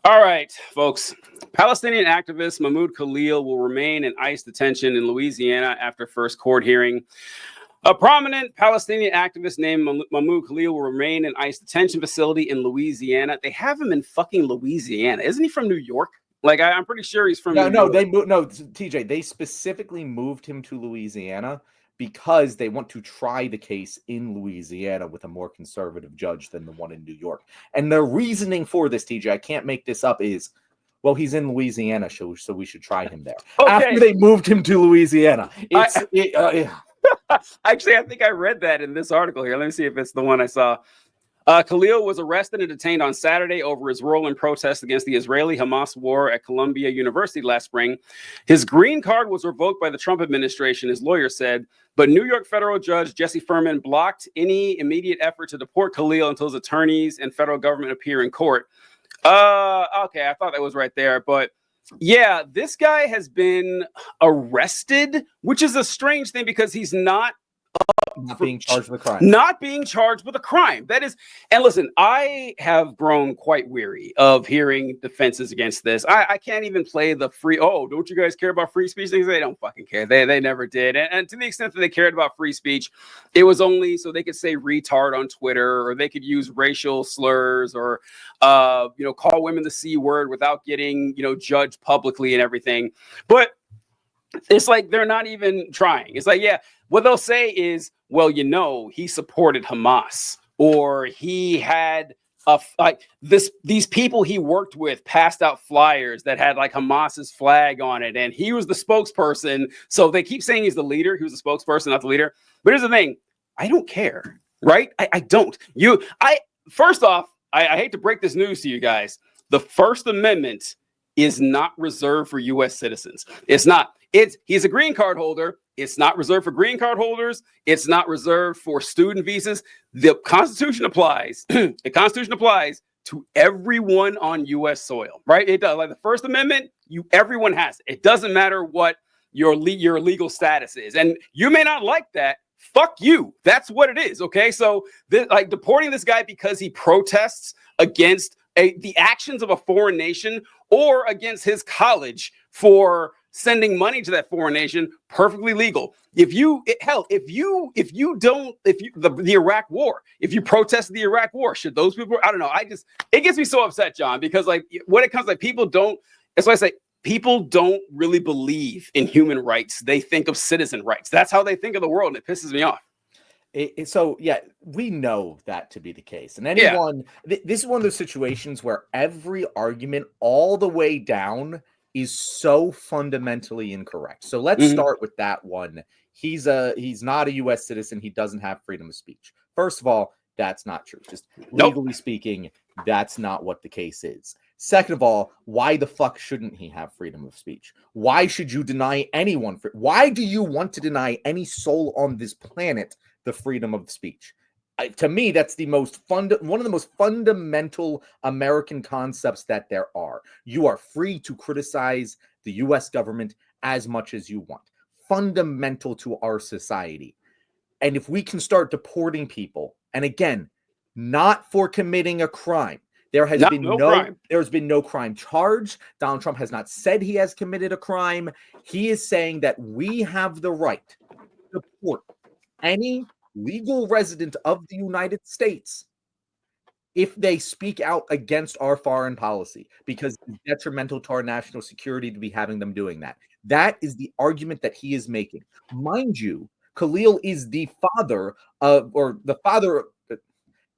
All right, folks. Palestinian activist Mahmoud Khalil will remain in ICE detention in Louisiana after first court hearing. A prominent Palestinian activist named Mahmoud Khalil will remain in ICE detention facility in Louisiana. They have him in fucking Louisiana. Isn't he from New York? Like, I'm pretty sure he's from New York. TJ, they specifically moved him to Louisiana because they want to try the case in Louisiana with a more conservative judge than the one in New York. And their reasoning for this, TJ, I can't make this up, is, well, he's in Louisiana, so we should try him there. Okay. After they moved him to Louisiana. Actually, I think I read that in this article here. Let me see if it's the one I saw. Khalil was arrested and detained on Saturday over his role in protests against the Israeli-Hamas war at Columbia University last spring. His green card was revoked by the Trump administration, his lawyer said, but New York federal judge Jesse Furman blocked any immediate effort to deport Khalil until his attorneys and federal government appear in court. Okay, I thought that was right there, but yeah, this guy has been arrested, which is a strange thing because he's not being charged with a crime. Not being charged with a crime. That is, and listen, I have grown quite weary of hearing defenses against this. I can't even play the free, don't you guys care about free speech things? They don't fucking care. They never did. And to the extent that they cared about free speech, it was only so they could say retard on Twitter, or they could use racial slurs, or call women the C word without getting, judged publicly and everything. But it's like they're not even trying. It's like, yeah, what they'll say is, well, he supported Hamas, or he had these people he worked with passed out flyers that had like Hamas's flag on it, and he was the spokesperson. So they keep saying he's the leader. He was the spokesperson, not the leader. But here's the thing: I don't care, right? I don't. First off, I hate to break this news to you guys. The First Amendment is not reserved for U.S. citizens. It's not. He's a green card holder. It's not reserved for green card holders. It's not reserved for student visas. The Constitution applies. The Constitution applies to everyone on U.S. soil, right? It does. Like the First Amendment, everyone has it. It doesn't matter what your legal status is, and you may not like that. Fuck you. That's what it is. Okay, so deporting this guy because he protests against the actions of a foreign nation, or against his college for sending money to that foreign nation, perfectly legal. The Iraq war, if you protest the Iraq war, should those people, I don't know. It gets me so upset, John, because when it comes people don't, that's why I say people don't really believe in human rights. They think of citizen rights. That's how they think of the world. And it pisses me off. So we know that to be the case. And this is one of those situations where every argument all the way down is so fundamentally incorrect. So let's start with that one. He's not a U.S. citizen. He doesn't have freedom of speech. First of all, that's not true. Just legally speaking, that's not what the case is. Second of all, why the fuck shouldn't he have freedom of speech? Why should you deny anyone? Why do you want to deny any soul on this planet the freedom of speech? To me, that's one of the most fundamental American concepts that there are. You are free to criticize the U.S. government as much as you want. Fundamental to our society. And if we can start deporting people, and again, not for committing a crime. There's been no crime charged. Donald Trump has not said he has committed a crime. He is saying that we have the right to deport any legal resident of the United States if they speak out against our foreign policy, because it's detrimental to our national security to be having them doing that. That is the argument that he is making. Mind you, Khalil is the father of,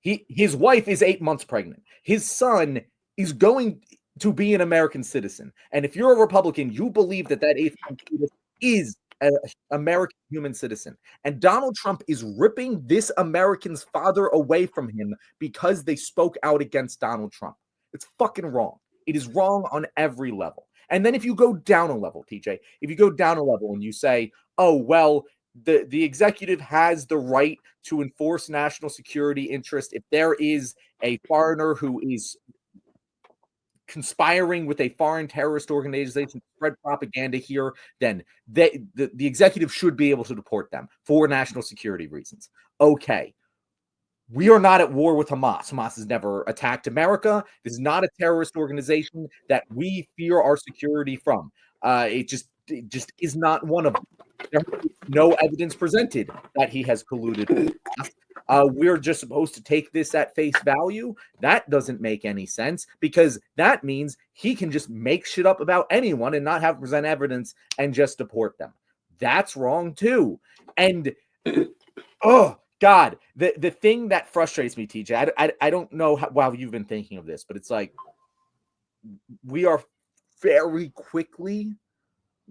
his wife is 8 months pregnant. His son is going to be an American citizen. And if you're a Republican, you believe that 8 month fetus is an American human citizen. And Donald Trump is ripping this American's father away from him because they spoke out against Donald Trump. It's fucking wrong. It is wrong on every level. And then if you go down a level, TJ, if you go down a level and you say, oh, well, the executive has the right to enforce national security interest if there is a foreigner who is conspiring with a foreign terrorist organization to spread propaganda here, then the executive should be able to deport them for national security reasons. Okay. we are not at war with Hamas. Hamas has never attacked America. This is not a terrorist organization that we fear our security from. It just is not one of them. There is no evidence presented that he has colluded with Hamas. We're just supposed to take this at face value. That doesn't make any sense, because that means he can just make shit up about anyone and not have to present evidence and just deport them. That's wrong too. And oh God, the thing that frustrates me, TJ, I don't know how you've been thinking of this, but it's like we are very quickly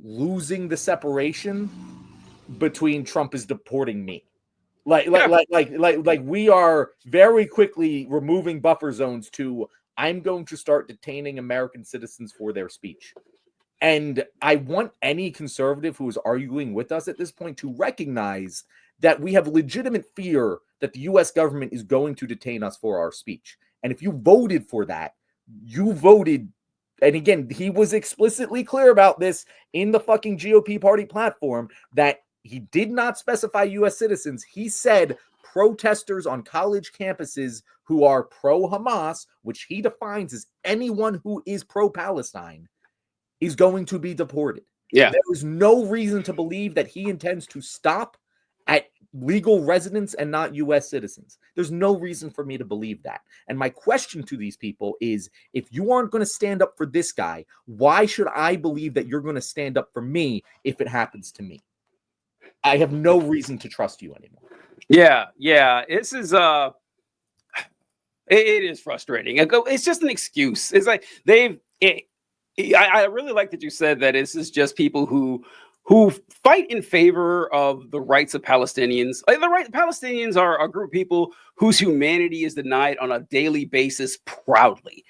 losing the separation between Trump is deporting me. Like we are very quickly removing buffer zones to I'm going to start detaining American citizens for their speech. And I want any conservative who is arguing with us at this point to recognize that we have legitimate fear that the U.S. government is going to detain us for our speech. And if you voted for that, you voted. And again, he was explicitly clear about this in the fucking GOP party platform that he did not specify U.S. citizens. He said protesters on college campuses who are pro-Hamas, which he defines as anyone who is pro-Palestine, is going to be deported. Yeah. There is no reason to believe that he intends to stop at legal residents and not U.S. citizens. There's no reason for me to believe that. And my question to these people is, if you aren't going to stand up for this guy, why should I believe that you're going to stand up for me if it happens to me? I have no reason to trust you anymore. Yeah. This is it is frustrating. It's just an excuse. It's like I really like that you said that this is just people who fight in favor of the rights of Palestinians. Like Palestinians are a group of people whose humanity is denied on a daily basis proudly.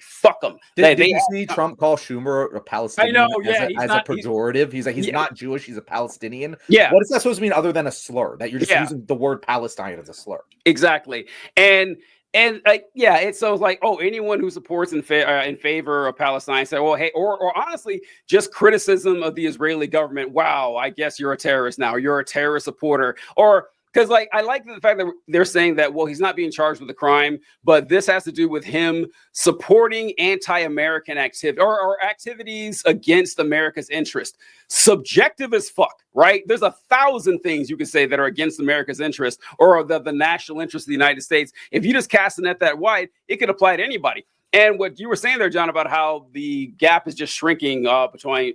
Fuck them. Did you see Trump call Schumer a Palestinian? I know, yeah, as a pejorative? He's like, he's not Jewish, he's a Palestinian. Yeah. What is that supposed to mean other than a slur? That you're just using the word Palestine as a slur. Exactly. And it's so like, oh, anyone who supports in favor of Palestine say, well, hey, or honestly, just criticism of the Israeli government. Wow, I guess you're a terrorist now. You're a terrorist supporter. Or because like I like the fact that they're saying that, well, he's not being charged with a crime, but this has to do with him supporting anti-American activity or activities against America's interest. Subjective as fuck, right? There's 1,000 things you could say that are against America's interest or the national interest of the United States. If you just cast a net that wide, it could apply to anybody. And what you were saying there, John, about how the gap is just shrinking between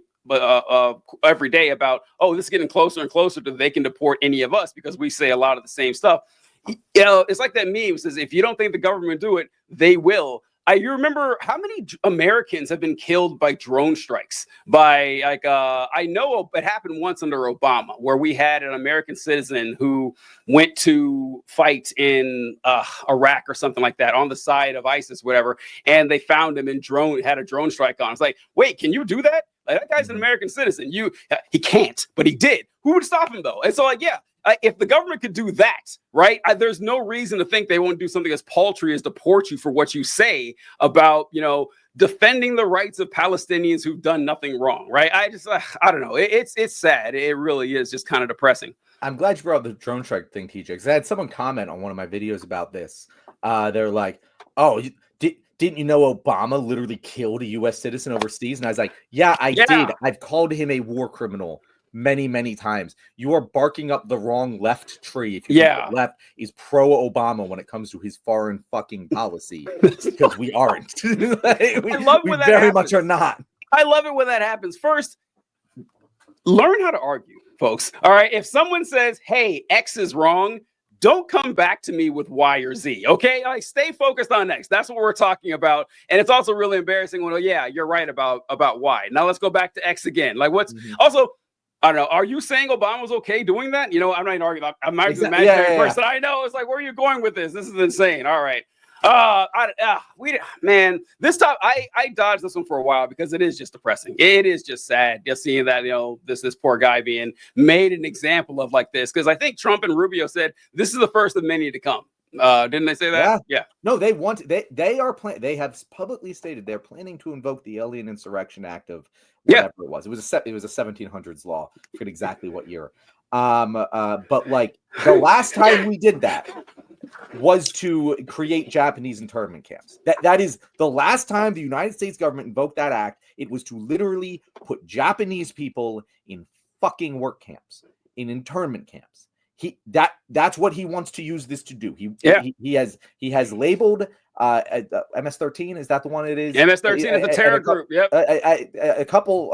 every day about, oh, this is getting closer and closer to they can deport any of us because we say a lot of the same stuff. You know, it's like that meme says, if you don't think the government do it, they will. You remember how many Americans have been killed by drone strikes? By I know it happened once under Obama, where we had an American citizen who went to fight in Iraq or something like that on the side of ISIS, whatever, and they found him and had a drone strike on. It's like, wait, can you do that? Like, that guy's an American citizen. He can't, but he did. Who would stop him though? And so, like, yeah. If the government could do that, right, there's no reason to think they won't do something as paltry as deport you for what you say about, defending the rights of Palestinians who've done nothing wrong, right? I don't know. It's sad. It really is just kind of depressing. I'm glad you brought up the drone strike thing, TJ, because I had someone comment on one of my videos about this. They're like, oh, didn't you know Obama literally killed a U.S. citizen overseas? And I was like, yeah, I did. I've called him a war criminal many, many times. You are barking up the wrong left tree if you think the left is pro-Obama when it comes to his foreign fucking policy, because we aren't. we very much are not. I love it when that happens. First, learn how to argue, folks. All right. If someone says, hey, X is wrong, don't come back to me with Y or Z. Okay. Like, stay focused on X. That's what we're talking about. And it's also really embarrassing when, oh, yeah, you're right about Y. Now let's go back to X again. Like, what's also, I don't know. Are you saying Obama was okay doing that? I'm not even arguing. I'm not the imaginary person. I know. It's like, where are you going with this? This is insane. All right. This time I dodged this one for a while because it is just depressing. It is just sad just seeing that, this poor guy being made an example of like this. Because I think Trump and Rubio said this is the first of many to come. Didn't they say that? Yeah. No, they have publicly stated they're planning to invoke the Alien Insurrection Act of whatever it was. It was a 1700s law. I forget exactly what year. But like the last time we did that was to create Japanese internment camps. That is the last time the United States government invoked that act. It was to literally put Japanese people in fucking work camps, in internment camps. That's what he wants to use this to do. He has labeled MS-13. Is that the one it is? MS-13 is a terror group. Yep. A couple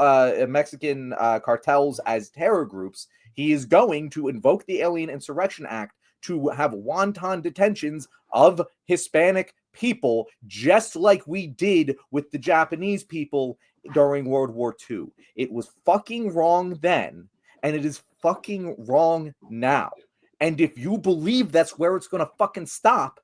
Mexican cartels as terror groups. He is going to invoke the Alien Insurrection Act to have wanton detentions of Hispanic people, just like we did with the Japanese people during World War II. It was fucking wrong then, and it is fucking wrong now. And if you believe that's where it's going to fucking stop,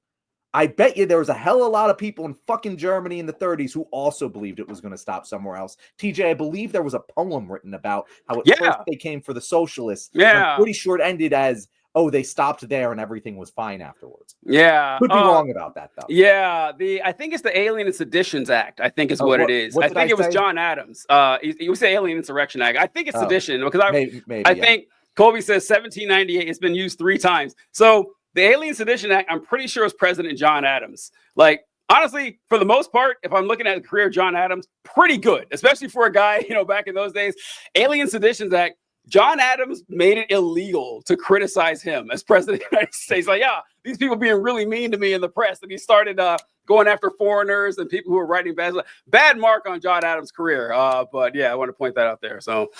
I bet you there was a hell of a lot of people in fucking Germany in the 30s who also believed it was going to stop somewhere else. TJ, I believe there was a poem written about how at first they came for the socialists. Yeah. I'm pretty sure it ended as, oh, they stopped there and everything was fine afterwards. Yeah. Could be wrong about that, though. Yeah. I think it's the Alien and Seditions Act, I think is what it is. I think it was John Adams. He was the Alien Insurrection Act. I think it's sedition because I think Colby says 1798. It's been used 3 times. So the Alien Sedition Act, I'm pretty sure is President John Adams. Like, honestly, for the most part, if I'm looking at the career of John Adams, pretty good, especially for a guy, back in those days. Alien Seditions Act, John Adams made it illegal to criticize him as president of the United States. Like, yeah, these people being really mean to me in the press. And he started going after foreigners and people who were writing bad mark on John Adams' career. But yeah, I want to point that out there. So,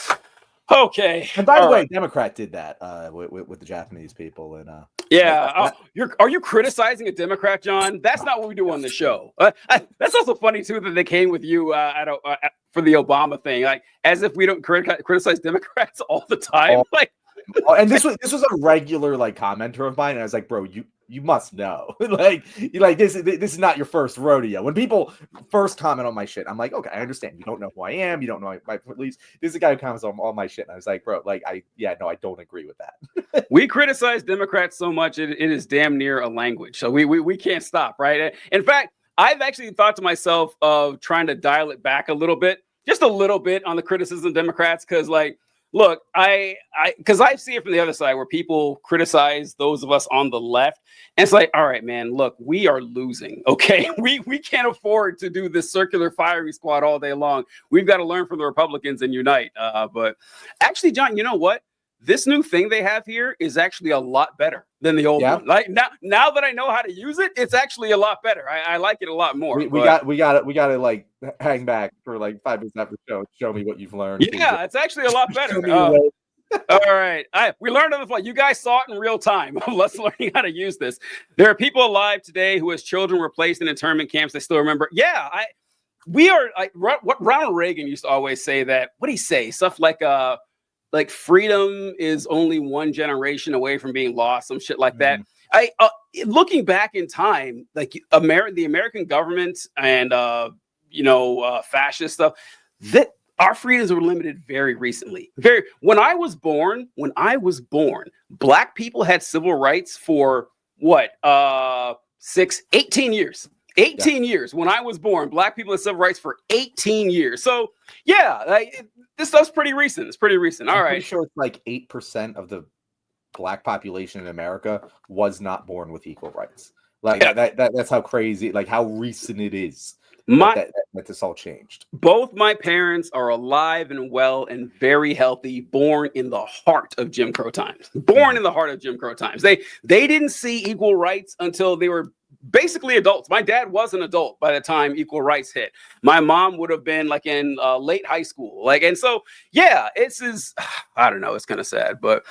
okay. And by the way, Democrat did that with the Japanese people. And are you criticizing a Democrat, John? That's not what we do on the show. That's also funny too that they came with you for the Obama thing, like as if we don't criticize Democrats all the time. And this was a regular commenter of mine, and I was like, bro, you must know, this is not your first rodeo. When people first comment on my shit, I'm like, okay, I understand. You don't know who I am. You don't know my beliefs. This is a guy who comments on all my shit, and I was like, bro, I don't agree with that. We criticize Democrats so much it is damn near a language, so we can't stop, right? In fact, I've actually thought to myself of trying to dial it back a little bit, just a little bit on the criticism of Democrats, because look, I see it from the other side where people criticize those of us on the left. And it's like, all right, man, look, we are losing. Okay. We can't afford to do this circular firing squad all day long. We've got to learn from the Republicans and unite. But actually, John, you know what? This new thing they have here is actually a lot better than the old one. Like now that I know how to use it, it's actually a lot better. I like it a lot more. We got to hang back for 5 minutes after the show. Show me what you've learned. Yeah, it's actually a lot better. All right. We learned on the fly. You guys saw it in real time. Let's learn how to use this. There are people alive today who, as children, were placed in internment camps. They still remember. Yeah, we are what Ronald Reagan used to always say that. What did he say? Stuff like freedom is only one generation away from being lost, some shit like that. Looking back in time, the American government and fascist stuff, that our freedoms were limited very recently. When I was born, Black people had civil rights for 18 years. 18 years. When I was born, Black people had civil rights for 18 years. So yeah, this stuff's pretty recent. It's pretty recent. All right. I'm pretty sure it's 8% of the Black population in America was not born with equal rights. That's how crazy, how recent it is that this all changed. Both my parents are alive and well and very healthy, born in the heart of Jim Crow times. They didn't see equal rights until they were basically adults. My dad was an adult by the time equal rights hit. My mom would have been in late high school. And so, yeah, I don't know. It's kind of sad, but